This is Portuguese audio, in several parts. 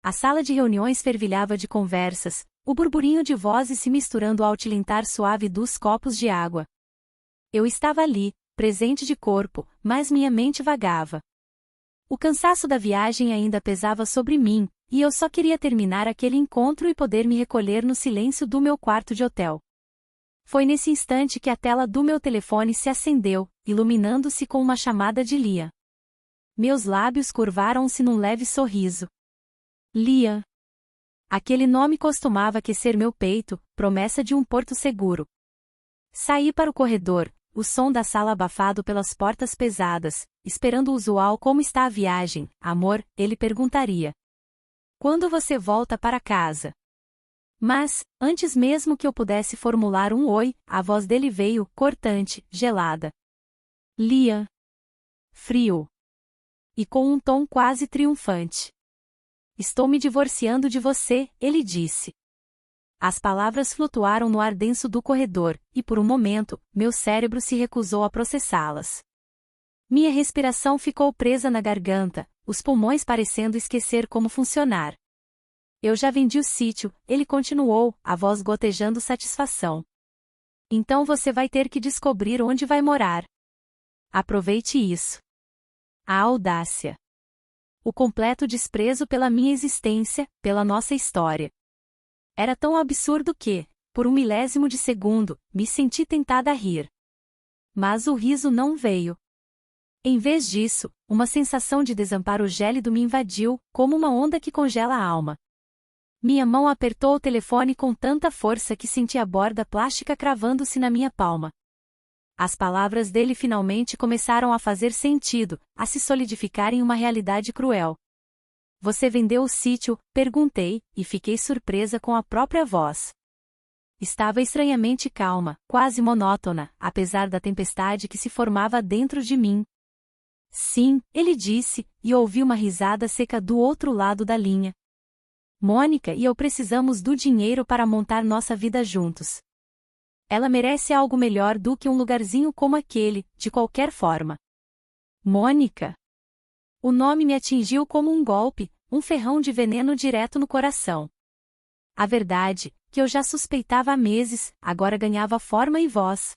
A sala de reuniões fervilhava de conversas, o burburinho de vozes se misturando ao tilintar suave dos copos de água. Eu estava ali, presente de corpo, mas minha mente vagava. O cansaço da viagem ainda pesava sobre mim, e eu só queria terminar aquele encontro e poder me recolher no silêncio do meu quarto de hotel. Foi nesse instante que a tela do meu telefone se acendeu, iluminando-se com uma chamada de Lia. Meus lábios curvaram-se num leve sorriso. Lia. Aquele nome costumava aquecer meu peito, promessa de um porto seguro. Saí para o corredor, o som da sala abafado pelas portas pesadas, esperando o usual. Como está a viagem, amor? Ele perguntaria. Quando você volta para casa? Mas, antes mesmo que eu pudesse formular um oi, a voz dele veio, cortante, gelada. Lia. Frio. E com um tom quase triunfante. Estou me divorciando de você, ele disse. As palavras flutuaram no ar denso do corredor, e por um momento, meu cérebro se recusou a processá-las. Minha respiração ficou presa na garganta, os pulmões parecendo esquecer como funcionar. Eu já vendi o sítio, ele continuou, a voz gotejando satisfação. Então você vai ter que descobrir onde vai morar. Aproveite isso. A audácia. O completo desprezo pela minha existência, pela nossa história. Era tão absurdo que, por um milésimo de segundo, me senti tentada a rir. Mas o riso não veio. Em vez disso, uma sensação de desamparo gélido me invadiu, como uma onda que congela a alma. Minha mão apertou o telefone com tanta força que senti a borda plástica cravando-se na minha palma. As palavras dele finalmente começaram a fazer sentido, a se solidificar em uma realidade cruel. Você vendeu o sítio? Perguntei, e fiquei surpresa com a própria voz. Estava estranhamente calma, quase monótona, apesar da tempestade que se formava dentro de mim. Sim, ele disse, e ouvi uma risada seca do outro lado da linha. Mônica e eu precisamos do dinheiro para montar nossa vida juntos. Ela merece algo melhor do que um lugarzinho como aquele, de qualquer forma. Mônica. O nome me atingiu como um golpe, um ferrão de veneno direto no coração. A verdade, que eu já suspeitava há meses, agora ganhava forma e voz.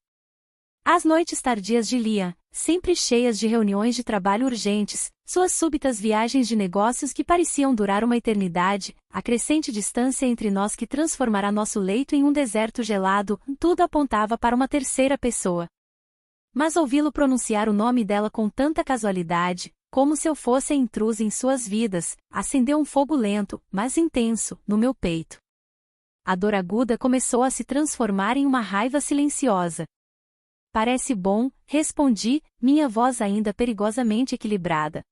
As noites tardias de Lia, sempre cheias de reuniões de trabalho urgentes, suas súbitas viagens de negócios que pareciam durar uma eternidade, a crescente distância entre nós que transformará nosso leito em um deserto gelado, tudo apontava para uma terceira pessoa. Mas ouvi-lo pronunciar o nome dela com tanta casualidade, como se eu fosse a intrusa em suas vidas, acendeu um fogo lento, mas intenso, no meu peito. A dor aguda começou a se transformar em uma raiva silenciosa. Parece bom, respondi, minha voz ainda perigosamente equilibrada.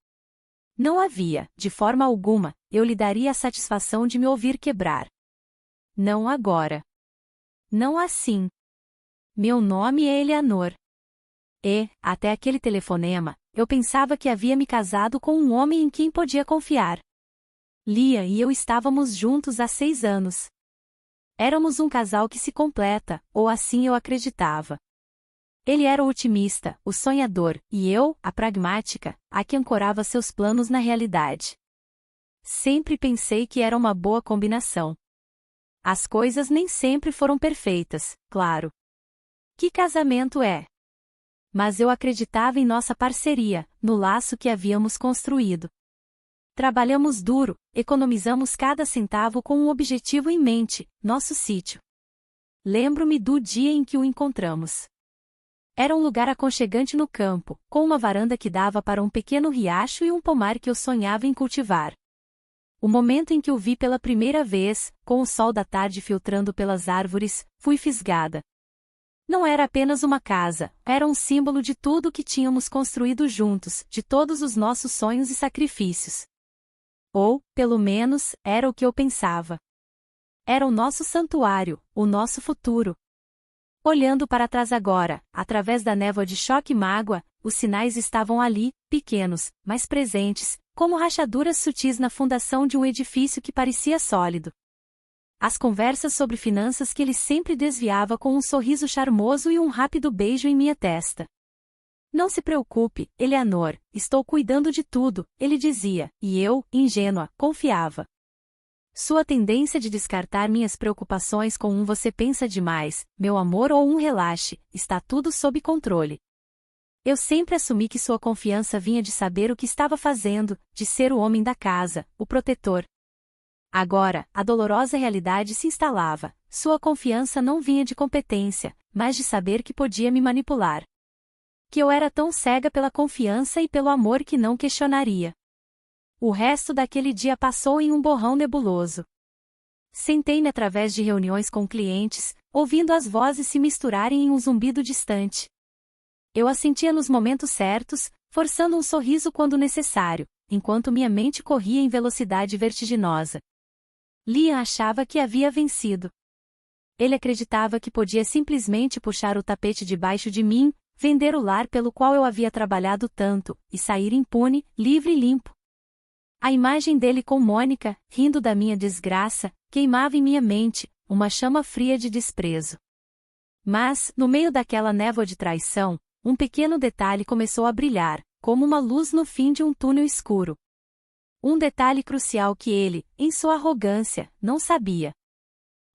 Não havia, de forma alguma, eu lhe daria a satisfação de me ouvir quebrar. Não agora. Não assim. Meu nome é Eleanor. E, até aquele telefonema, eu pensava que havia me casado com um homem em quem podia confiar. Lia e eu estávamos juntos há 6 anos. Éramos um casal que se completa, ou assim eu acreditava. Ele era o otimista, o sonhador, e eu, a pragmática, a que ancorava seus planos na realidade. Sempre pensei que era uma boa combinação. As coisas nem sempre foram perfeitas, claro. Que casamento é? Mas eu acreditava em nossa parceria, no laço que havíamos construído. Trabalhamos duro, economizamos cada centavo com um objetivo em mente, nosso sítio. Lembro-me do dia em que o encontramos. Era um lugar aconchegante no campo, com uma varanda que dava para um pequeno riacho e um pomar que eu sonhava em cultivar. O momento em que o vi pela primeira vez, com o sol da tarde filtrando pelas árvores, fui fisgada. Não era apenas uma casa, era um símbolo de tudo o que tínhamos construído juntos, de todos os nossos sonhos e sacrifícios. Ou, pelo menos, era o que eu pensava. Era o nosso santuário, o nosso futuro. Olhando para trás agora, através da névoa de choque e mágoa, os sinais estavam ali, pequenos, mas presentes, como rachaduras sutis na fundação de um edifício que parecia sólido. As conversas sobre finanças que ele sempre desviava com um sorriso charmoso e um rápido beijo em minha testa. Não se preocupe, Eleanor, estou cuidando de tudo, ele dizia, e eu, ingênua, confiava. Sua tendência de descartar minhas preocupações com um "você pensa demais, meu amor" ou um "relaxe, está tudo sob controle". Eu sempre assumi que sua confiança vinha de saber o que estava fazendo, de ser o homem da casa, o protetor. Agora, a dolorosa realidade se instalava. Sua confiança não vinha de competência, mas de saber que podia me manipular. Que eu era tão cega pela confiança e pelo amor que não questionaria. O resto daquele dia passou em um borrão nebuloso. Sentei-me através de reuniões com clientes, ouvindo as vozes se misturarem em um zumbido distante. Eu assentia nos momentos certos, forçando um sorriso quando necessário, enquanto minha mente corria em velocidade vertiginosa. Liam achava que havia vencido. Ele acreditava que podia simplesmente puxar o tapete debaixo de mim, vender o lar pelo qual eu havia trabalhado tanto, e sair impune, livre e limpo. A imagem dele com Mônica, rindo da minha desgraça, queimava em minha mente, uma chama fria de desprezo. Mas, no meio daquela névoa de traição, um pequeno detalhe começou a brilhar, como uma luz no fim de um túnel escuro. Um detalhe crucial que ele, em sua arrogância, não sabia.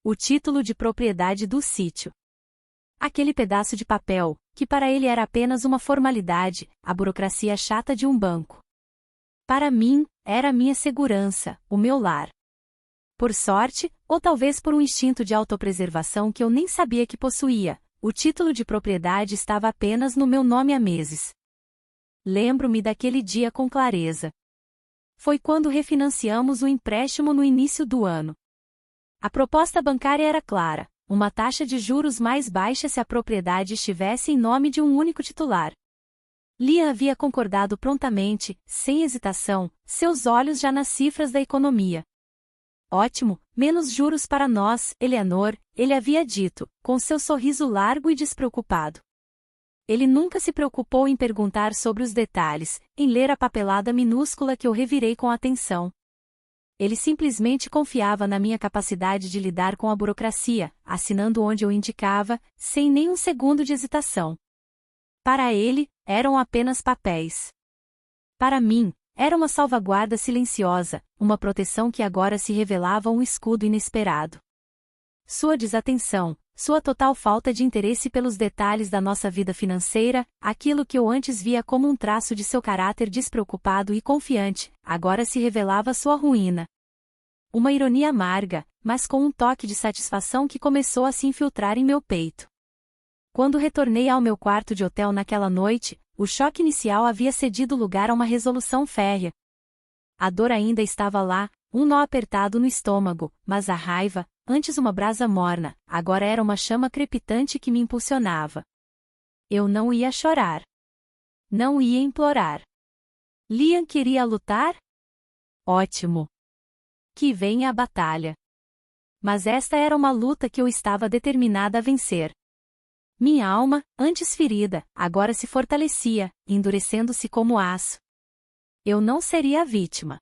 O título de propriedade do sítio. Aquele pedaço de papel, que para ele era apenas uma formalidade, a burocracia chata de um banco. Para mim, era a minha segurança, o meu lar. Por sorte, ou talvez por um instinto de autopreservação que eu nem sabia que possuía, o título de propriedade estava apenas no meu nome há meses. Lembro-me daquele dia com clareza. Foi quando refinanciamos o empréstimo no início do ano. A proposta bancária era clara, uma taxa de juros mais baixa se a propriedade estivesse em nome de um único titular. Liam havia concordado prontamente, sem hesitação, seus olhos já nas cifras da economia. Ótimo, menos juros para nós, Eleanor, ele havia dito, com seu sorriso largo e despreocupado. Ele nunca se preocupou em perguntar sobre os detalhes, em ler a papelada minúscula que eu revirei com atenção. Ele simplesmente confiava na minha capacidade de lidar com a burocracia, assinando onde eu indicava, sem nem um segundo de hesitação. Para ele, eram apenas papéis. Para mim, era uma salvaguarda silenciosa, uma proteção que agora se revelava um escudo inesperado. Sua desatenção, sua total falta de interesse pelos detalhes da nossa vida financeira, aquilo que eu antes via como um traço de seu caráter despreocupado e confiante, agora se revelava sua ruína. Uma ironia amarga, mas com um toque de satisfação que começou a se infiltrar em meu peito. Quando retornei ao meu quarto de hotel naquela noite, o choque inicial havia cedido lugar a uma resolução férrea. A dor ainda estava lá, um nó apertado no estômago, mas a raiva, antes uma brasa morna, agora era uma chama crepitante que me impulsionava. Eu não ia chorar. Não ia implorar. Liam queria lutar? Ótimo. Que venha a batalha. Mas esta era uma luta que eu estava determinada a vencer. Minha alma, antes ferida, agora se fortalecia, endurecendo-se como aço. Eu não seria a vítima.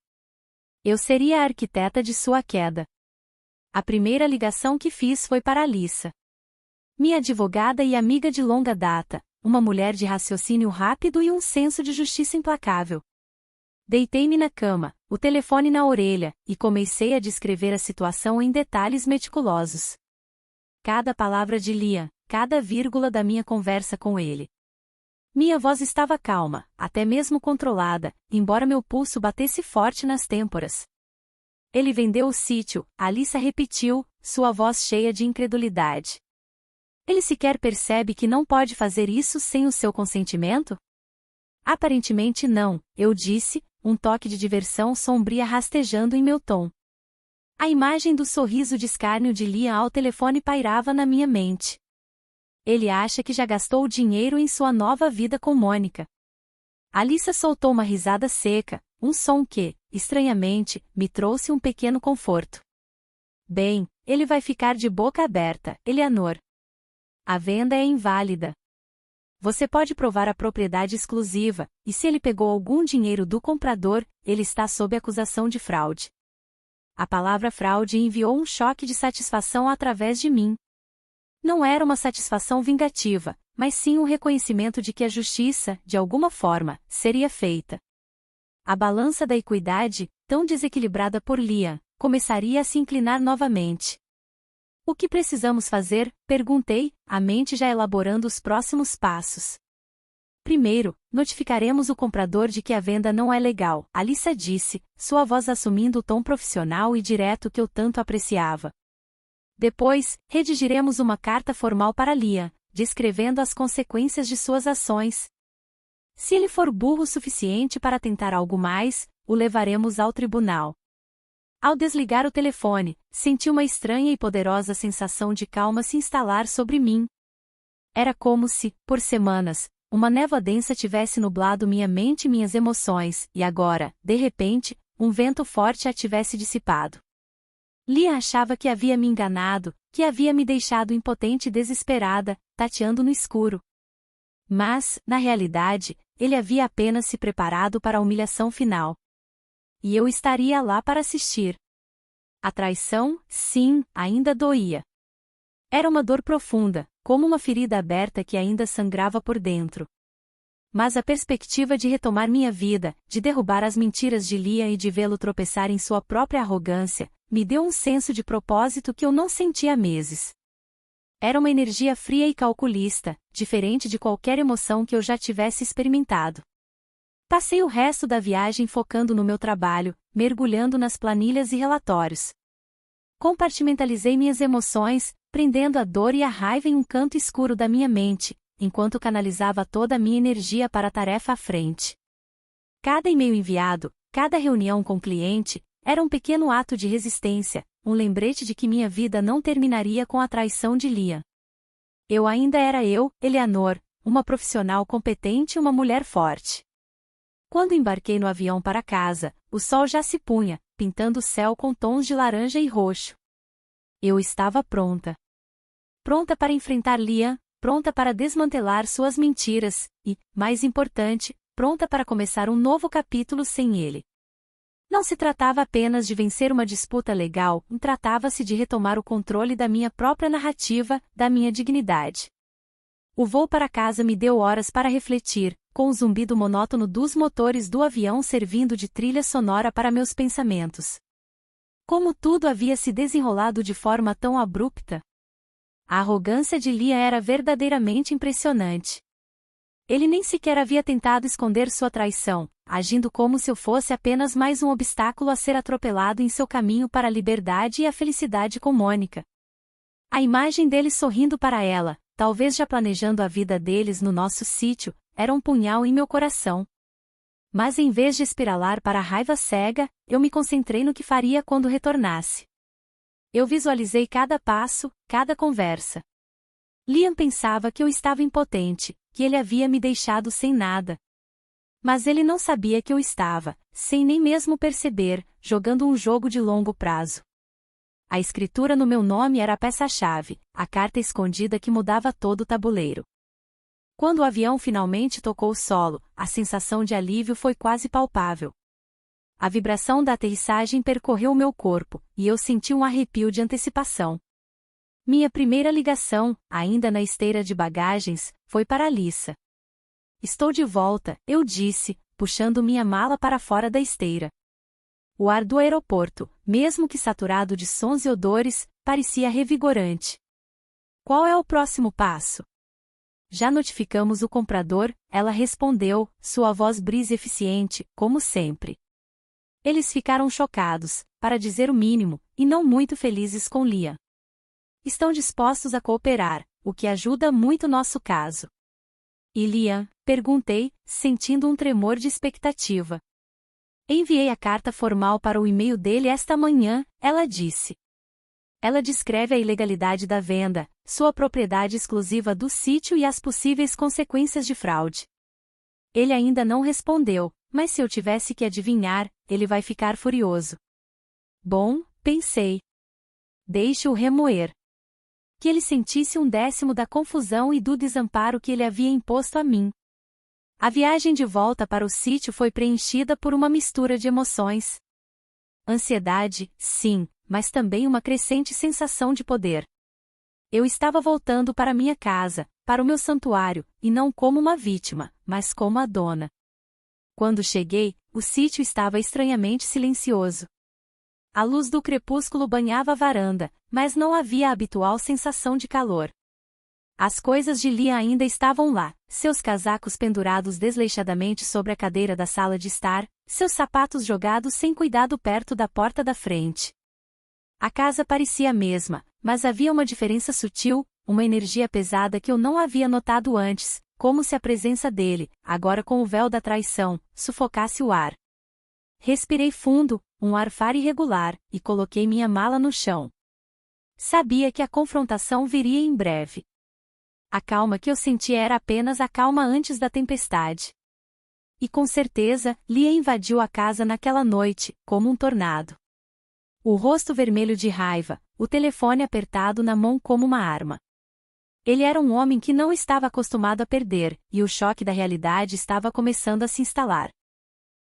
Eu seria a arquiteta de sua queda. A primeira ligação que fiz foi para Alyssa. Minha advogada e amiga de longa data, uma mulher de raciocínio rápido e um senso de justiça implacável. Deitei-me na cama, o telefone na orelha, e comecei a descrever a situação em detalhes meticulosos. Cada palavra de Liam, cada vírgula da minha conversa com ele. Minha voz estava calma, até mesmo controlada, embora meu pulso batesse forte nas têmporas. Ele vendeu o sítio, Alyssa repetiu, sua voz cheia de incredulidade. Ele sequer percebe que não pode fazer isso sem o seu consentimento? Aparentemente não, eu disse, um toque de diversão sombria rastejando em meu tom. A imagem do sorriso de escárnio de Liam ao telefone pairava na minha mente. Ele acha que já gastou dinheiro em sua nova vida com Mônica. Alyssa soltou uma risada seca, um som que, estranhamente, me trouxe um pequeno conforto. Bem, ele vai ficar de boca aberta, Eleanor. A venda é inválida. Você pode provar a propriedade exclusiva, e se ele pegou algum dinheiro do comprador, ele está sob acusação de fraude. A palavra fraude enviou um choque de satisfação através de mim. Não era uma satisfação vingativa, mas sim um reconhecimento de que a justiça, de alguma forma, seria feita. A balança da equidade, tão desequilibrada por Liam, começaria a se inclinar novamente. O que precisamos fazer? Perguntei, a mente já elaborando os próximos passos. Primeiro, notificaremos o comprador de que a venda não é legal, Alyssa disse, sua voz assumindo o tom profissional e direto que eu tanto apreciava. Depois, redigiremos uma carta formal para Liam, descrevendo as consequências de suas ações. Se ele for burro o suficiente para tentar algo mais, o levaremos ao tribunal. Ao desligar o telefone, senti uma estranha e poderosa sensação de calma se instalar sobre mim. Era como se, por semanas, uma névoa densa tivesse nublado minha mente e minhas emoções, e agora, de repente, um vento forte a tivesse dissipado. Liam achava que havia me enganado, que havia me deixado impotente e desesperada, tateando no escuro. Mas, na realidade, ele havia apenas se preparado para a humilhação final. E eu estaria lá para assistir. A traição, sim, ainda doía. Era uma dor profunda, como uma ferida aberta que ainda sangrava por dentro. Mas a perspectiva de retomar minha vida, de derrubar as mentiras de Liam e de vê-lo tropeçar em sua própria arrogância, me deu um senso de propósito que eu não sentia há meses. Era uma energia fria e calculista, diferente de qualquer emoção que eu já tivesse experimentado. Passei o resto da viagem focando no meu trabalho, mergulhando nas planilhas e relatórios. Compartimentalizei minhas emoções, prendendo a dor e a raiva em um canto escuro da minha mente, enquanto canalizava toda a minha energia para a tarefa à frente. Cada e-mail enviado, cada reunião com o cliente, era um pequeno ato de resistência, um lembrete de que minha vida não terminaria com a traição de Liam. Eu ainda era eu, Eleanor, uma profissional competente e uma mulher forte. Quando embarquei no avião para casa, o sol já se punha, pintando o céu com tons de laranja e roxo. Eu estava pronta. Pronta para enfrentar Liam, pronta para desmantelar suas mentiras, e, mais importante, pronta para começar um novo capítulo sem ele. Não se tratava apenas de vencer uma disputa legal, tratava-se de retomar o controle da minha própria narrativa, da minha dignidade. O voo para casa me deu horas para refletir, com o zumbido monótono dos motores do avião servindo de trilha sonora para meus pensamentos. Como tudo havia se desenrolado de forma tão abrupta? A arrogância de Liam era verdadeiramente impressionante. Ele nem sequer havia tentado esconder sua traição, agindo como se eu fosse apenas mais um obstáculo a ser atropelado em seu caminho para a liberdade e a felicidade com Mônica. A imagem dele sorrindo para ela, talvez já planejando a vida deles no nosso sítio, era um punhal em meu coração. Mas em vez de espiralar para a raiva cega, eu me concentrei no que faria quando retornasse. Eu visualizei cada passo, cada conversa. Liam pensava que eu estava impotente, que ele havia me deixado sem nada. Mas ele não sabia que eu estava, sem nem mesmo perceber, jogando um jogo de longo prazo. A escritura no meu nome era a peça-chave, a carta escondida que mudava todo o tabuleiro. Quando o avião finalmente tocou o solo, a sensação de alívio foi quase palpável. A vibração da aterrissagem percorreu o meu corpo, e eu senti um arrepio de antecipação. Minha primeira ligação, ainda na esteira de bagagens, foi para Alyssa. Estou de volta, eu disse, puxando minha mala para fora da esteira. O ar do aeroporto, mesmo que saturado de sons e odores, parecia revigorante. Qual é o próximo passo? Já notificamos o comprador, ela respondeu, sua voz brisa e eficiente, como sempre. Eles ficaram chocados, para dizer o mínimo, e não muito felizes com Liam. Estão dispostos a cooperar, o que ajuda muito nosso caso. E Liam? Perguntei, sentindo um tremor de expectativa. Enviei a carta formal para o e-mail dele esta manhã, ela disse. Ela descreve a ilegalidade da venda, sua propriedade exclusiva do sítio e as possíveis consequências de fraude. Ele ainda não respondeu, mas se eu tivesse que adivinhar, ele vai ficar furioso. Bom, pensei. Deixe-o remoer. Que ele sentisse 1/10 da confusão e do desamparo que ele havia imposto a mim. A viagem de volta para o sítio foi preenchida por uma mistura de emoções. Ansiedade, sim, mas também uma crescente sensação de poder. Eu estava voltando para minha casa, para o meu santuário, e não como uma vítima, mas como a dona. Quando cheguei, o sítio estava estranhamente silencioso. A luz do crepúsculo banhava a varanda, mas não havia a habitual sensação de calor. As coisas de Liam ainda estavam lá, seus casacos pendurados desleixadamente sobre a cadeira da sala de estar, seus sapatos jogados sem cuidado perto da porta da frente. A casa parecia a mesma, mas havia uma diferença sutil, uma energia pesada que eu não havia notado antes, como se a presença dele, agora com o véu da traição, sufocasse o ar. Respirei fundo, um arfar irregular, e coloquei minha mala no chão. Sabia que a confrontação viria em breve. A calma que eu sentia era apenas a calma antes da tempestade. E com certeza, Liam invadiu a casa naquela noite, como um tornado. O rosto vermelho de raiva, o telefone apertado na mão como uma arma. Ele era um homem que não estava acostumado a perder, e o choque da realidade estava começando a se instalar.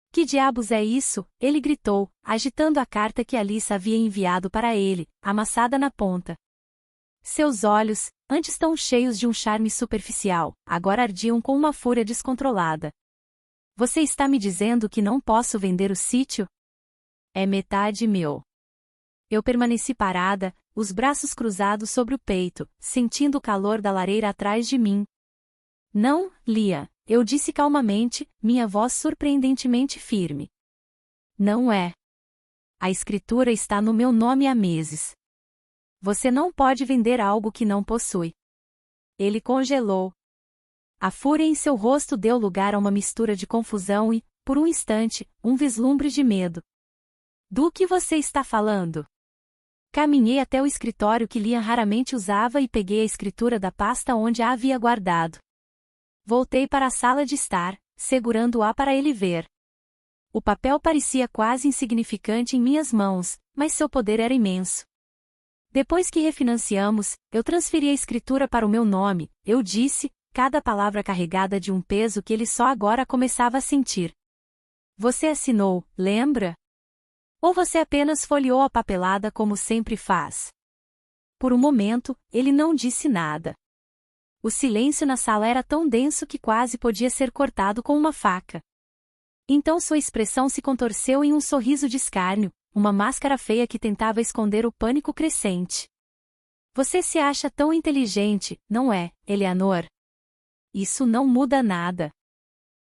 Que diabos é isso? Ele gritou, agitando a carta que Alice havia enviado para ele, amassada na ponta. Seus olhos, antes tão cheios de um charme superficial, agora ardiam com uma fúria descontrolada. Você está me dizendo que não posso vender o sítio? É metade meu. Eu permaneci parada, os braços cruzados sobre o peito, sentindo o calor da lareira atrás de mim. Não, Liam, eu disse calmamente, minha voz surpreendentemente firme. Não é. A escritura está no meu nome há meses. Você não pode vender algo que não possui. Ele congelou. A fúria em seu rosto deu lugar a uma mistura de confusão e, por um instante, um vislumbre de medo. Do que você está falando? Caminhei até o escritório que Liam raramente usava e peguei a escritura da pasta onde a havia guardado. Voltei para a sala de estar, segurando-a para ele ver. O papel parecia quase insignificante em minhas mãos, mas seu poder era imenso. Depois que refinanciamos, eu transferi a escritura para o meu nome, eu disse, cada palavra carregada de um peso que ele só agora começava a sentir. Você assinou, lembra? Ou você apenas folheou a papelada como sempre faz? Por um momento, ele não disse nada. O silêncio na sala era tão denso que quase podia ser cortado com uma faca. Então sua expressão se contorceu em um sorriso de escárnio, uma máscara feia que tentava esconder o pânico crescente. Você se acha tão inteligente, não é, Eleanor? Isso não muda nada.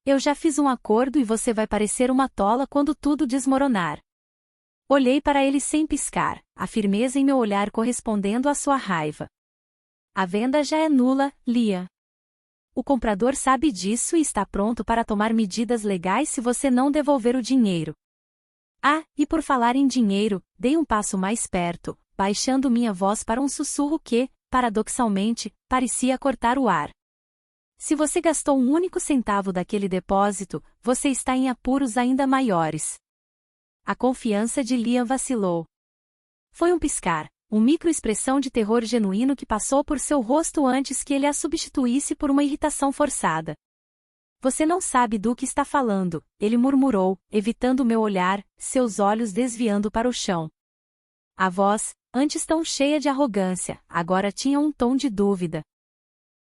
Eu já fiz um acordo e você vai parecer uma tola quando tudo desmoronar. Olhei para ele sem piscar, a firmeza em meu olhar correspondendo à sua raiva. A venda já é nula, Liam. O comprador sabe disso e está pronto para tomar medidas legais se você não devolver o dinheiro. Ah, e por falar em dinheiro, dei um passo mais perto, baixando minha voz para um sussurro que, paradoxalmente, parecia cortar o ar. Se você gastou um único centavo daquele depósito, você está em apuros ainda maiores. A confiança de Liam vacilou. Foi um piscar, uma microexpressão de terror genuíno que passou por seu rosto antes que ele a substituísse por uma irritação forçada. Você não sabe do que está falando, ele murmurou, evitando meu olhar, seus olhos desviando para o chão. A voz, antes tão cheia de arrogância, agora tinha um tom de dúvida.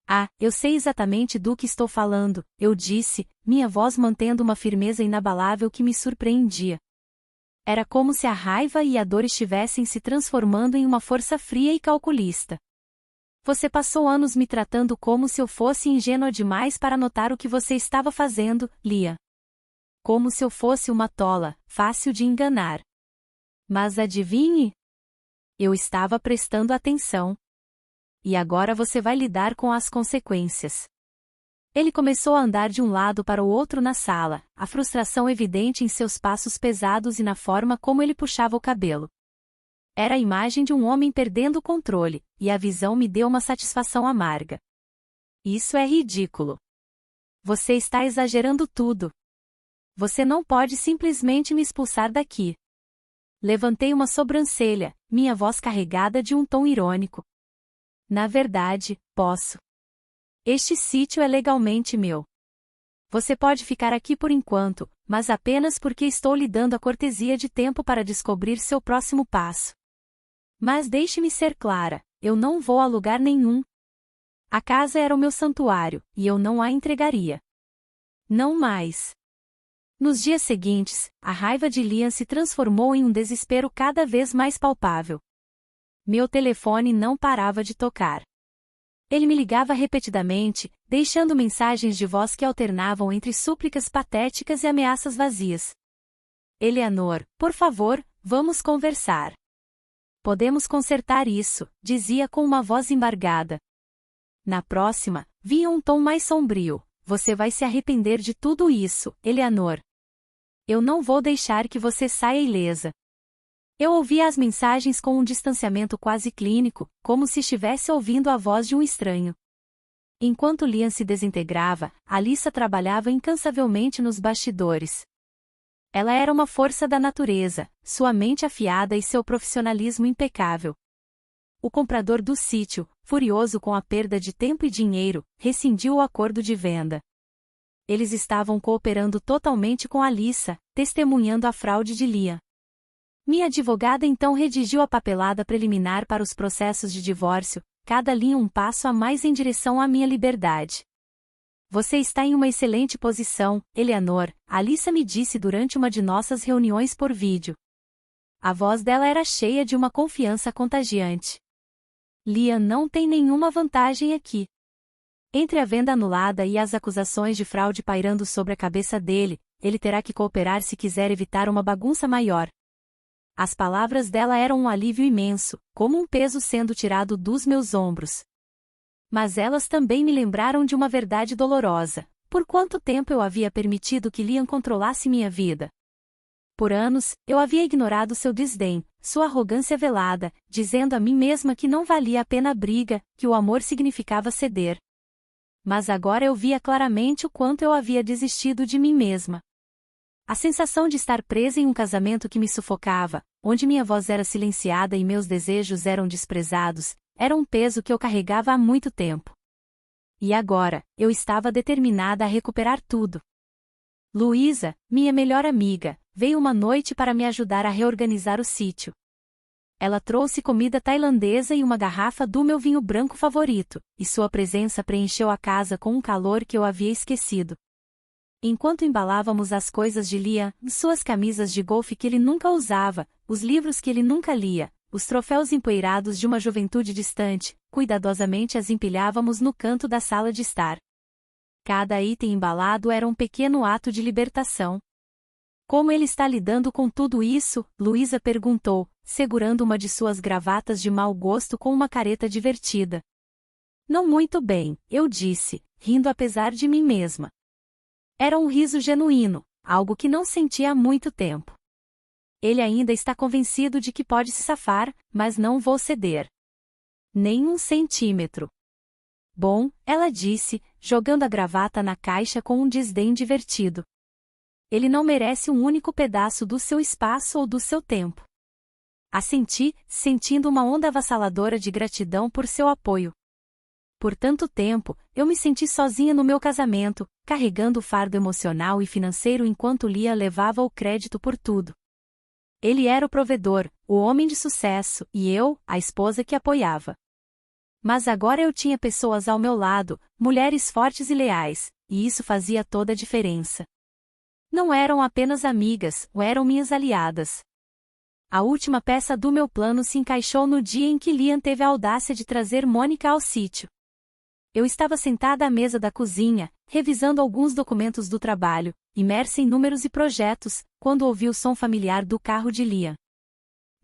Ah, eu sei exatamente do que estou falando, eu disse, minha voz mantendo uma firmeza inabalável que me surpreendia. Era como se a raiva e a dor estivessem se transformando em uma força fria e calculista. Você passou anos me tratando como se eu fosse ingênua demais para notar o que você estava fazendo, Liam. Como se eu fosse uma tola, fácil de enganar. Mas adivinhe? Eu estava prestando atenção. E agora você vai lidar com as consequências. Ele começou a andar de um lado para o outro na sala, a frustração evidente em seus passos pesados e na forma como ele puxava o cabelo. Era a imagem de um homem perdendo o controle, e a visão me deu uma satisfação amarga. Isso é ridículo. Você está exagerando tudo. Você não pode simplesmente me expulsar daqui. Levantei uma sobrancelha, minha voz carregada de um tom irônico. Na verdade, posso. Este sítio é legalmente meu. Você pode ficar aqui por enquanto, mas apenas porque estou lhe dando a cortesia de tempo para descobrir seu próximo passo. Mas deixe-me ser clara, eu não vou a lugar nenhum. A casa era o meu santuário, e eu não a entregaria. Não mais. Nos dias seguintes, a raiva de Liam se transformou em um desespero cada vez mais palpável. Meu telefone não parava de tocar. Ele me ligava repetidamente, deixando mensagens de voz que alternavam entre súplicas patéticas e ameaças vazias. Eleanor, por favor, vamos conversar. Podemos consertar isso, dizia com uma voz embargada. Na próxima, vinha um tom mais sombrio. Você vai se arrepender de tudo isso, Eleanor. Eu não vou deixar que você saia ilesa. Eu ouvia as mensagens com um distanciamento quase clínico, como se estivesse ouvindo a voz de um estranho. Enquanto Liam se desintegrava, Alyssa trabalhava incansavelmente nos bastidores. Ela era uma força da natureza, sua mente afiada e seu profissionalismo impecável. O comprador do sítio, furioso com a perda de tempo e dinheiro, rescindiu o acordo de venda. Eles estavam cooperando totalmente com Alyssa, testemunhando a fraude de Liam. Minha advogada então redigiu a papelada preliminar para os processos de divórcio, cada linha um passo a mais em direção à minha liberdade. Você está em uma excelente posição, Eleanor, Alyssa me disse durante uma de nossas reuniões por vídeo. A voz dela era cheia de uma confiança contagiante. Liam não tem nenhuma vantagem aqui. Entre a venda anulada e as acusações de fraude pairando sobre a cabeça dele, ele terá que cooperar se quiser evitar uma bagunça maior. As palavras dela eram um alívio imenso, como um peso sendo tirado dos meus ombros. Mas elas também me lembraram de uma verdade dolorosa. Por quanto tempo eu havia permitido que Liam controlasse minha vida? Por anos, eu havia ignorado seu desdém, sua arrogância velada, dizendo a mim mesma que não valia a pena a briga, que o amor significava ceder. Mas agora eu via claramente o quanto eu havia desistido de mim mesma. A sensação de estar presa em um casamento que me sufocava, onde minha voz era silenciada e meus desejos eram desprezados, era um peso que eu carregava há muito tempo. E agora, eu estava determinada a recuperar tudo. Luísa, minha melhor amiga, veio uma noite para me ajudar a reorganizar o sítio. Ela trouxe comida tailandesa e uma garrafa do meu vinho branco favorito, e sua presença preencheu a casa com um calor que eu havia esquecido. Enquanto embalávamos as coisas de Liam, suas camisas de golfe que ele nunca usava, os livros que ele nunca lia, os troféus empoeirados de uma juventude distante, cuidadosamente as empilhávamos no canto da sala de estar. Cada item embalado era um pequeno ato de libertação. Como ele está lidando com tudo isso? Luísa perguntou, segurando uma de suas gravatas de mau gosto com uma careta divertida. Não muito bem, eu disse, rindo apesar de mim mesma. Era um riso genuíno, algo que não sentia há muito tempo. Ele ainda está convencido de que pode se safar, mas não vou ceder. Nem um centímetro. Bom, ela disse, jogando a gravata na caixa com um desdém divertido. Ele não merece um único pedaço do seu espaço ou do seu tempo. Assenti, sentindo uma onda avassaladora de gratidão por seu apoio. Por tanto tempo, eu me senti sozinha no meu casamento, carregando o fardo emocional e financeiro enquanto Liam levava o crédito por tudo. Ele era o provedor, o homem de sucesso, e eu, a esposa que apoiava. Mas agora eu tinha pessoas ao meu lado, mulheres fortes e leais, e isso fazia toda a diferença. Não eram apenas amigas, eram minhas aliadas. A última peça do meu plano se encaixou no dia em que Liam teve a audácia de trazer Mônica ao sítio. Eu estava sentada à mesa da cozinha, revisando alguns documentos do trabalho, imersa em números e projetos, quando ouvi o som familiar do carro de Liam.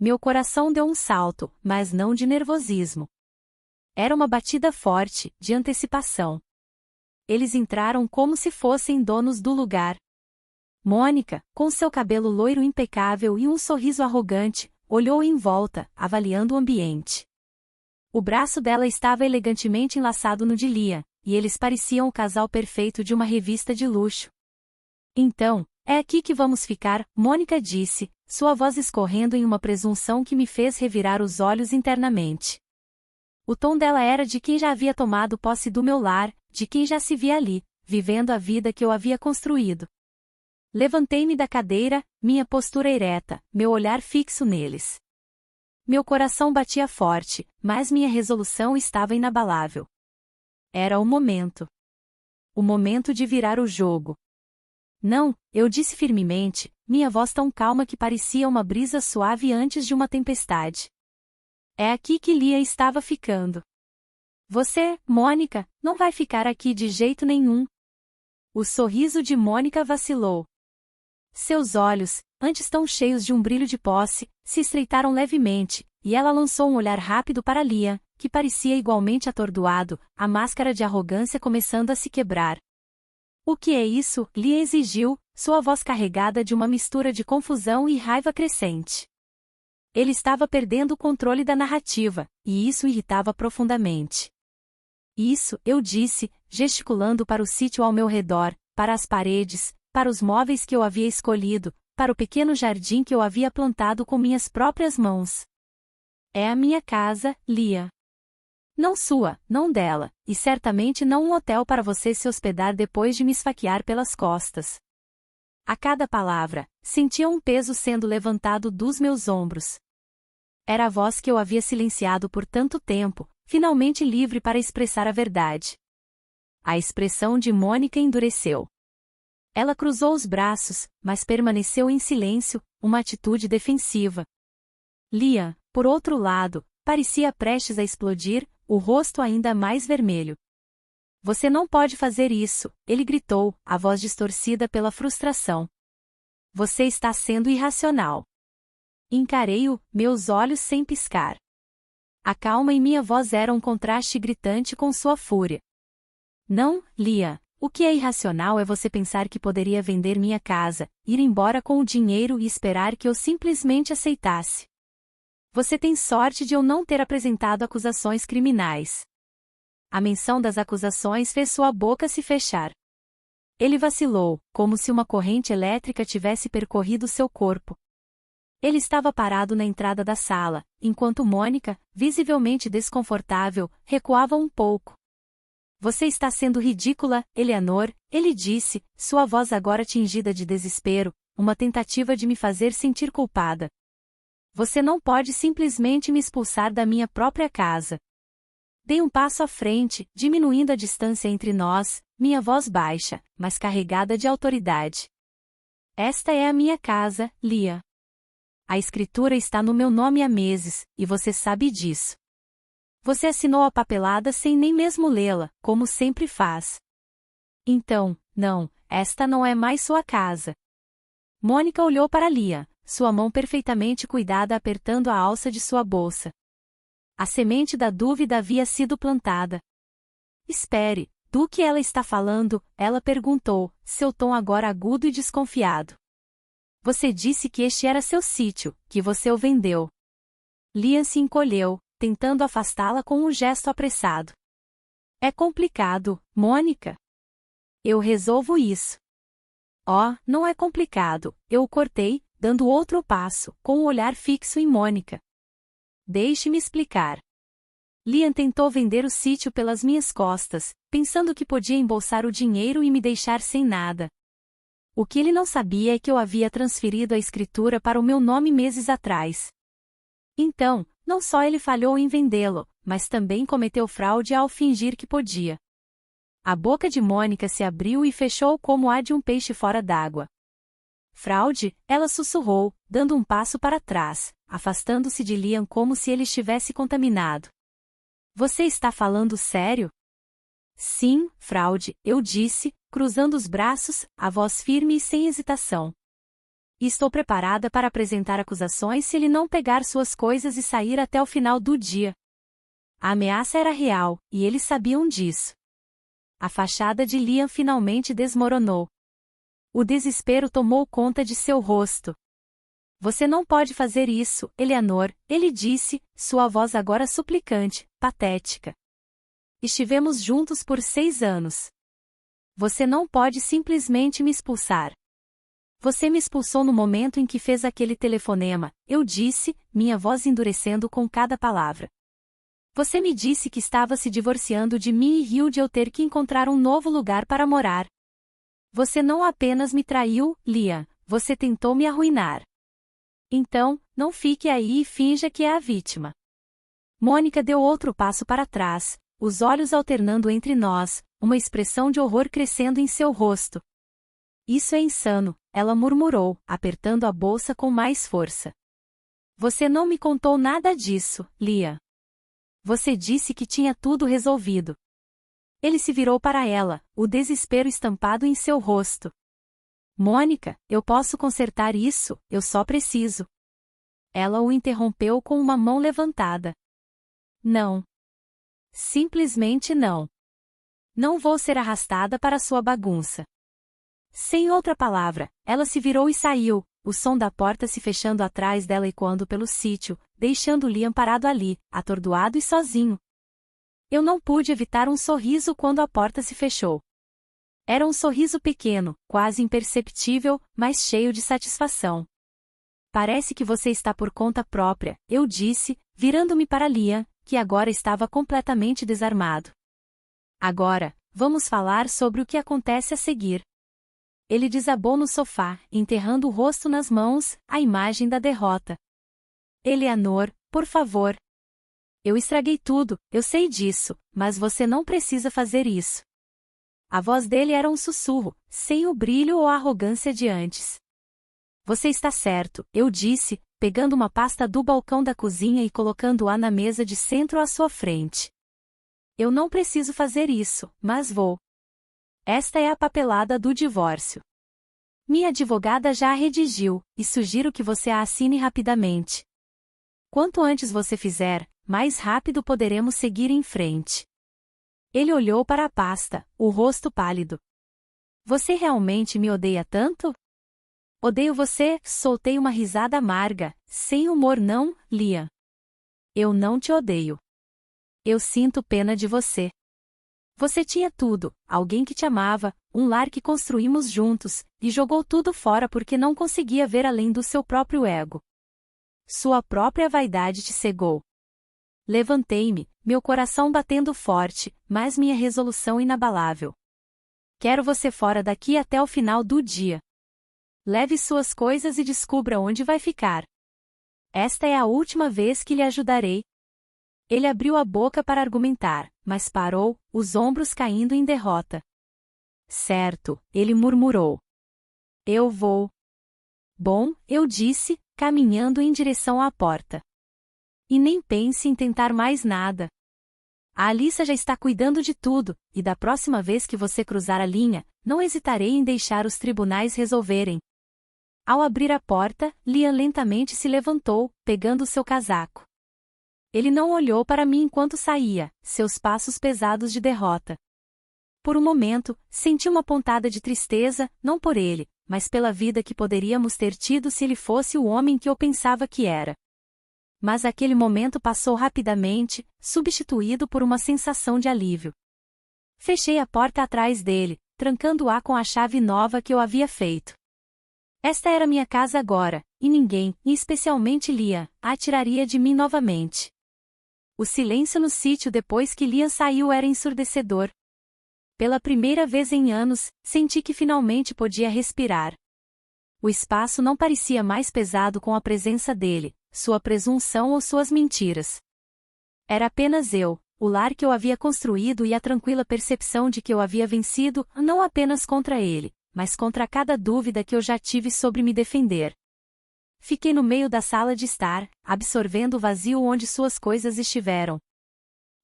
Meu coração deu um salto, mas não de nervosismo. Era uma batida forte, de antecipação. Eles entraram como se fossem donos do lugar. Mônica, com seu cabelo loiro impecável e um sorriso arrogante, olhou em volta, avaliando o ambiente. O braço dela estava elegantemente enlaçado no de Liam, e eles pareciam o casal perfeito de uma revista de luxo. Então, é aqui que vamos ficar, Mônica disse, sua voz escorrendo em uma presunção que me fez revirar os olhos internamente. O tom dela era de quem já havia tomado posse do meu lar, de quem já se via ali, vivendo a vida que eu havia construído. Levantei-me da cadeira, minha postura ereta, meu olhar fixo neles. Meu coração batia forte, mas minha resolução estava inabalável. Era o momento. O momento de virar o jogo. Não, eu disse firmemente, minha voz tão calma que parecia uma brisa suave antes de uma tempestade. É aqui que Lia estava ficando. Você, Mônica, não vai ficar aqui de jeito nenhum. O sorriso de Mônica vacilou. Seus olhos, antes tão cheios de um brilho de posse, se estreitaram levemente, e ela lançou um olhar rápido para Lia, que parecia igualmente atordoado, a máscara de arrogância começando a se quebrar. O que é isso? Lia exigiu, sua voz carregada de uma mistura de confusão e raiva crescente. Ele estava perdendo o controle da narrativa, e isso irritava profundamente. Isso, eu disse, gesticulando para o sítio ao meu redor, para as paredes, para os móveis que eu havia escolhido, para o pequeno jardim que eu havia plantado com minhas próprias mãos. É a minha casa, Lia. Não sua, não dela, e certamente não um hotel para você se hospedar depois de me esfaquear pelas costas. A cada palavra, sentia um peso sendo levantado dos meus ombros. Era a voz que eu havia silenciado por tanto tempo, finalmente livre para expressar a verdade. A expressão de Mônica endureceu. Ela cruzou os braços, mas permaneceu em silêncio, uma atitude defensiva. Lia, por outro lado, parecia prestes a explodir, o rosto ainda mais vermelho. Você não pode fazer isso, ele gritou, a voz distorcida pela frustração. Você está sendo irracional. Encarei-o, meus olhos sem piscar. A calma em minha voz era um contraste gritante com sua fúria. Não, Lia, o que é irracional é você pensar que poderia vender minha casa, ir embora com o dinheiro e esperar que eu simplesmente aceitasse. Você tem sorte de eu não ter apresentado acusações criminais. A menção das acusações fez sua boca se fechar. Ele vacilou, como se uma corrente elétrica tivesse percorrido seu corpo. Ele estava parado na entrada da sala, enquanto Mônica, visivelmente desconfortável, recuava um pouco. Você está sendo ridícula, Eleanor, ele disse, sua voz agora tingida de desespero, uma tentativa de me fazer sentir culpada. Você não pode simplesmente me expulsar da minha própria casa. Dei um passo à frente, diminuindo a distância entre nós, minha voz baixa, mas carregada de autoridade. Esta é a minha casa, Lia. A escritura está no meu nome há meses, e você sabe disso. Você assinou a papelada sem nem mesmo lê-la, como sempre faz. Então, não, esta não é mais sua casa. Mônica olhou para Lia, sua mão perfeitamente cuidada apertando a alça de sua bolsa. A semente da dúvida havia sido plantada. Espere, do que ela está falando? Ela perguntou, seu tom agora agudo e desconfiado. Você disse que este era seu sítio, que você o vendeu. Lia se encolheu, tentando afastá-la com um gesto apressado. É complicado, Mônica. Eu resolvo isso. Oh, não é complicado, eu o cortei, dando outro passo, com o olhar fixo em Mônica. Deixe-me explicar. Liam tentou vender o sítio pelas minhas costas, pensando que podia embolsar o dinheiro e me deixar sem nada. O que ele não sabia é que eu havia transferido a escritura para o meu nome meses atrás. Então, não só ele falhou em vendê-lo, mas também cometeu fraude ao fingir que podia. A boca de Mônica se abriu e fechou como a de um peixe fora d'água. Fraude, ela sussurrou, dando um passo para trás, afastando-se de Liam como se ele estivesse contaminado. Você está falando sério? Sim, fraude, eu disse, cruzando os braços, a voz firme e sem hesitação. Estou preparada para apresentar acusações se ele não pegar suas coisas e sair até o final do dia. A ameaça era real, e eles sabiam disso. A fachada de Liam finalmente desmoronou. O desespero tomou conta de seu rosto. Você não pode fazer isso, Eleanor, ele disse, sua voz agora suplicante, patética. Estivemos juntos por 6 anos. Você não pode simplesmente me expulsar. Você me expulsou no momento em que fez aquele telefonema, eu disse, minha voz endurecendo com cada palavra. Você me disse que estava se divorciando de mim e riu de eu ter que encontrar um novo lugar para morar. Você não apenas me traiu, Liam, você tentou me arruinar. Então, não fique aí e finja que é a vítima. Mônica deu outro passo para trás, os olhos alternando entre nós, uma expressão de horror crescendo em seu rosto. Isso é insano, ela murmurou, apertando a bolsa com mais força. Você não me contou nada disso, Liam. Você disse que tinha tudo resolvido. Ele se virou para ela, o desespero estampado em seu rosto. Mônica, eu posso consertar isso, eu só preciso. Ela o interrompeu com uma mão levantada. Não. Simplesmente não. Não vou ser arrastada para sua bagunça. Sem outra palavra, ela se virou e saiu, o som da porta se fechando atrás dela ecoando pelo sítio, deixando Liam parado ali, atordoado e sozinho. Eu não pude evitar um sorriso quando a porta se fechou. Era um sorriso pequeno, quase imperceptível, mas cheio de satisfação. Parece que você está por conta própria, eu disse, virando-me para Liam, que agora estava completamente desarmado. Agora, vamos falar sobre o que acontece a seguir. Ele desabou no sofá, enterrando o rosto nas mãos, a imagem da derrota. Eleanor, por favor. Eu estraguei tudo, eu sei disso, mas você não precisa fazer isso. A voz dele era um sussurro, sem o brilho ou a arrogância de antes. Você está certo, eu disse, pegando uma pasta do balcão da cozinha e colocando-a na mesa de centro à sua frente. Eu não preciso fazer isso, mas vou. Esta é a papelada do divórcio. Minha advogada já a redigiu, e sugiro que você a assine rapidamente. Quanto antes você fizer, mais rápido poderemos seguir em frente. Ele olhou para a pasta, o rosto pálido. Você realmente me odeia tanto? Odeio você, soltei uma risada amarga, sem humor não, Liam. Eu não te odeio. Eu sinto pena de você. Você tinha tudo, alguém que te amava, um lar que construímos juntos, e jogou tudo fora porque não conseguia ver além do seu próprio ego. Sua própria vaidade te cegou. Levantei-me, meu coração batendo forte, mas minha resolução inabalável. Quero você fora daqui até o final do dia. Leve suas coisas e descubra onde vai ficar. Esta é a última vez que lhe ajudarei. Ele abriu a boca para argumentar, mas parou, os ombros caindo em derrota. Certo, ele murmurou. Eu vou. Bom, eu disse, caminhando em direção à porta. E nem pense em tentar mais nada. A Alyssa já está cuidando de tudo, e da próxima vez que você cruzar a linha, não hesitarei em deixar os tribunais resolverem. Ao abrir a porta, Liam lentamente se levantou, pegando seu casaco. Ele não olhou para mim enquanto saía, seus passos pesados de derrota. Por um momento, senti uma pontada de tristeza, não por ele, mas pela vida que poderíamos ter tido se ele fosse o homem que eu pensava que era. Mas aquele momento passou rapidamente, substituído por uma sensação de alívio. Fechei a porta atrás dele, trancando-a com a chave nova que eu havia feito. Esta era minha casa agora, e ninguém, e especialmente Liam, a tiraria de mim novamente. O silêncio no sítio depois que Liam saiu era ensurdecedor. Pela primeira vez em anos, senti que finalmente podia respirar. O espaço não parecia mais pesado com a presença dele, sua presunção ou suas mentiras. Era apenas eu, o lar que eu havia construído e a tranquila percepção de que eu havia vencido, não apenas contra ele, mas contra cada dúvida que eu já tive sobre me defender. Fiquei no meio da sala de estar, absorvendo o vazio onde suas coisas estiveram.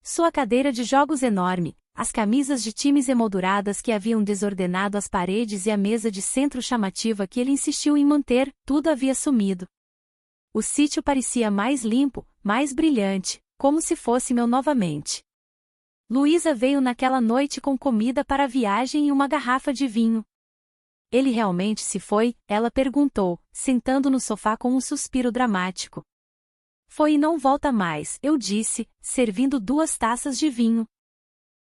Sua cadeira de jogos enorme, as camisas de times emolduradas que haviam desordenado as paredes e a mesa de centro chamativa que ele insistiu em manter, tudo havia sumido. O sítio parecia mais limpo, mais brilhante, como se fosse meu novamente. Luísa veio naquela noite com comida para a viagem e uma garrafa de vinho. Ele realmente se foi? Ela perguntou, sentando no sofá com um suspiro dramático. Foi e não volta mais, eu disse, servindo 2 taças de vinho.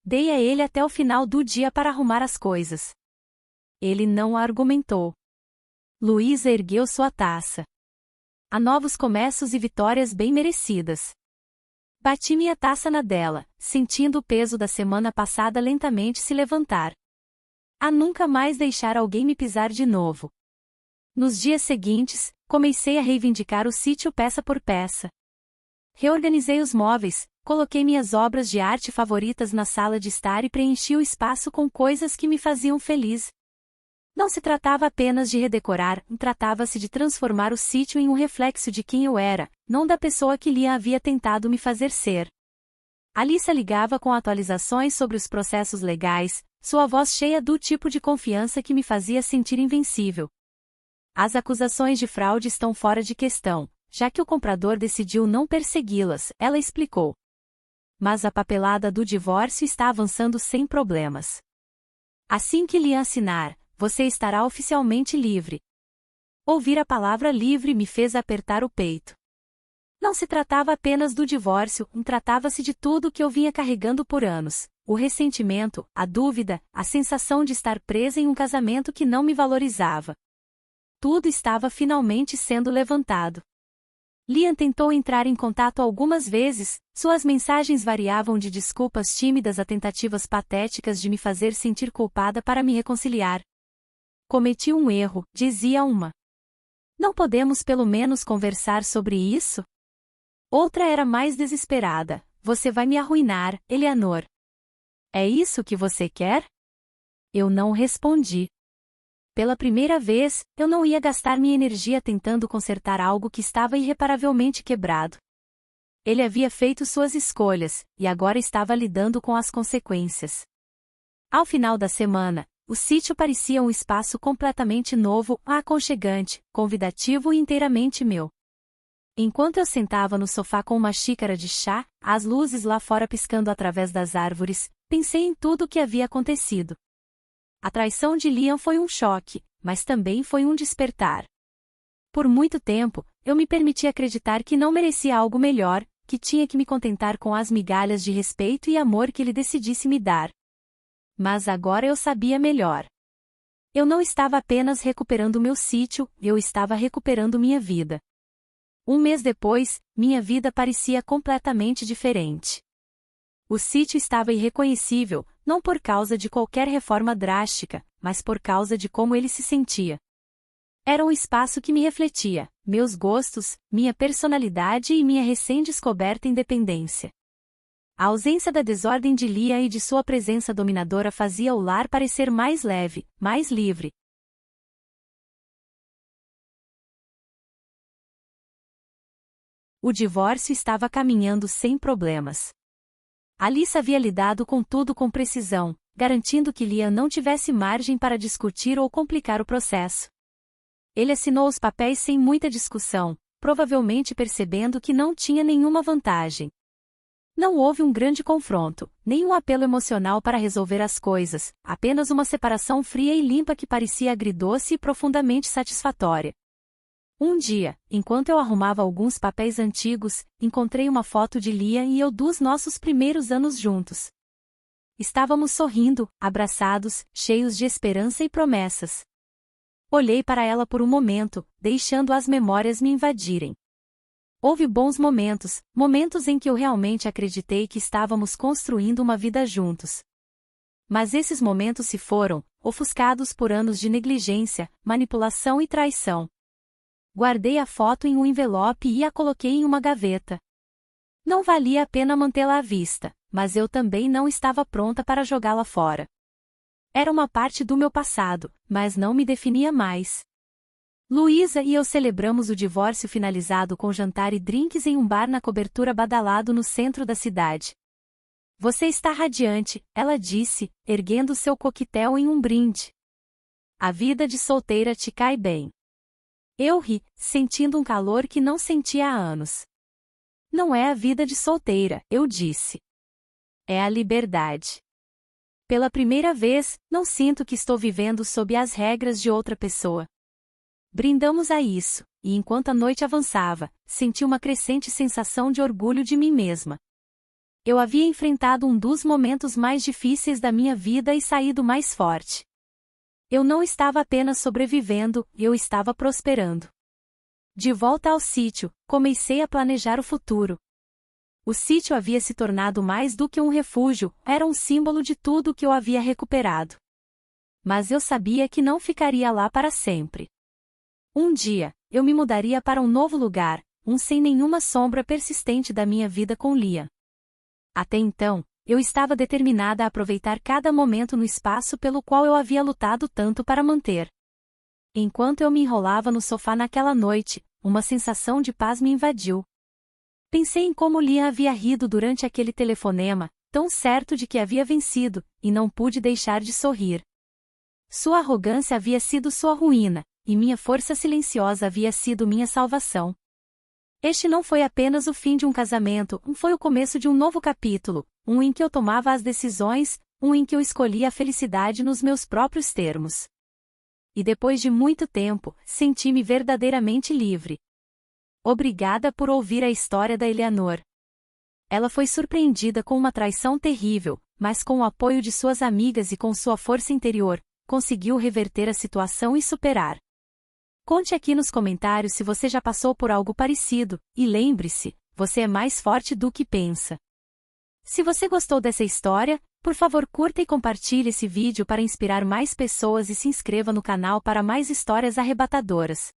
Dei a ele até o final do dia para arrumar as coisas. Ele não argumentou. Luísa ergueu sua taça. Há novos começos e vitórias bem merecidas. Bati minha taça na dela, sentindo o peso da semana passada lentamente se levantar. A nunca mais deixar alguém me pisar de novo. Nos dias seguintes, comecei a reivindicar o sítio peça por peça. Reorganizei os móveis, coloquei minhas obras de arte favoritas na sala de estar e preenchi o espaço com coisas que me faziam feliz. Não se tratava apenas de redecorar, tratava-se de transformar o sítio em um reflexo de quem eu era, não da pessoa que Liam havia tentado me fazer ser. Alyssa ligava com atualizações sobre os processos legais, sua voz cheia do tipo de confiança que me fazia sentir invencível. As acusações de fraude estão fora de questão, já que o comprador decidiu não persegui-las, ela explicou. Mas a papelada do divórcio está avançando sem problemas. Assim que Liam assinar, você estará oficialmente livre. Ouvir a palavra livre me fez apertar o peito. Não se tratava apenas do divórcio, tratava-se de tudo que eu vinha carregando por anos. O ressentimento, a dúvida, a sensação de estar presa em um casamento que não me valorizava. Tudo estava finalmente sendo levantado. Liam tentou entrar em contato algumas vezes, suas mensagens variavam de desculpas tímidas a tentativas patéticas de me fazer sentir culpada para me reconciliar. Cometi um erro, dizia uma. Não podemos pelo menos conversar sobre isso? Outra era mais desesperada. Você vai me arruinar, Eleanor. É isso que você quer? Eu não respondi. Pela primeira vez, eu não ia gastar minha energia tentando consertar algo que estava irreparavelmente quebrado. Ele havia feito suas escolhas, e agora estava lidando com as consequências. Ao final da semana, o sítio parecia um espaço completamente novo, aconchegante, convidativo e inteiramente meu. Enquanto eu sentava no sofá com uma xícara de chá, as luzes lá fora piscando através das árvores, pensei em tudo o que havia acontecido. A traição de Liam foi um choque, mas também foi um despertar. Por muito tempo, eu me permiti acreditar que não merecia algo melhor, que tinha que me contentar com as migalhas de respeito e amor que ele decidisse me dar. Mas agora eu sabia melhor. Eu não estava apenas recuperando meu sítio, eu estava recuperando minha vida. Um mês depois, minha vida parecia completamente diferente. O sítio estava irreconhecível, não por causa de qualquer reforma drástica, mas por causa de como ele se sentia. Era um espaço que me refletia, meus gostos, minha personalidade e minha recém-descoberta independência. A ausência da desordem de Liam e de sua presença dominadora fazia o lar parecer mais leve, mais livre. O divórcio estava caminhando sem problemas. Alyssa havia lidado com tudo com precisão, garantindo que Liam não tivesse margem para discutir ou complicar o processo. Ele assinou os papéis sem muita discussão, provavelmente percebendo que não tinha nenhuma vantagem. Não houve um grande confronto, nem um apelo emocional para resolver as coisas, apenas uma separação fria e limpa que parecia agridoce e profundamente satisfatória. Um dia, enquanto eu arrumava alguns papéis antigos, encontrei uma foto de Liam e eu dos nossos primeiros anos juntos. Estávamos sorrindo, abraçados, cheios de esperança e promessas. Olhei para ela por um momento, deixando as memórias me invadirem. Houve bons momentos, momentos em que eu realmente acreditei que estávamos construindo uma vida juntos. Mas esses momentos se foram, ofuscados por anos de negligência, manipulação e traição. Guardei a foto em um envelope e a coloquei em uma gaveta. Não valia a pena mantê-la à vista, mas eu também não estava pronta para jogá-la fora. Era uma parte do meu passado, mas não me definia mais. Luísa e eu celebramos o divórcio finalizado com jantar e drinks em um bar na cobertura badalado no centro da cidade. Você está radiante, ela disse, erguendo seu coquetel em um brinde. A vida de solteira te cai bem. Eu ri, sentindo um calor que não sentia há anos. Não é a vida de solteira, eu disse. É a liberdade. Pela primeira vez, não sinto que estou vivendo sob as regras de outra pessoa. Brindamos a isso, e enquanto a noite avançava, senti uma crescente sensação de orgulho de mim mesma. Eu havia enfrentado um dos momentos mais difíceis da minha vida e saído mais forte. Eu não estava apenas sobrevivendo, eu estava prosperando. De volta ao sítio, comecei a planejar o futuro. O sítio havia se tornado mais do que um refúgio, era um símbolo de tudo que eu havia recuperado. Mas eu sabia que não ficaria lá para sempre. Um dia, eu me mudaria para um novo lugar, sem nenhuma sombra persistente da minha vida com Liam. Até então, Eu estava determinada a aproveitar cada momento no espaço pelo qual eu havia lutado tanto para manter. Enquanto eu me enrolava no sofá naquela noite, uma sensação de paz me invadiu. Pensei em como Liam havia rido durante aquele telefonema, tão certo de que havia vencido, e não pude deixar de sorrir. Sua arrogância havia sido sua ruína, e minha força silenciosa havia sido minha salvação. Este não foi apenas o fim de um casamento, foi o começo de um novo capítulo, um em que eu tomava as decisões, um em que eu escolhia a felicidade nos meus próprios termos. E depois de muito tempo, senti-me verdadeiramente livre. Obrigada por ouvir a história da Eleanor. Ela foi surpreendida com uma traição terrível, mas com o apoio de suas amigas e com sua força interior, conseguiu reverter a situação e superar. Conte aqui nos comentários se você já passou por algo parecido, e lembre-se, você é mais forte do que pensa. Se você gostou dessa história, por favor curta e compartilhe esse vídeo para inspirar mais pessoas e se inscreva no canal para mais histórias arrebatadoras.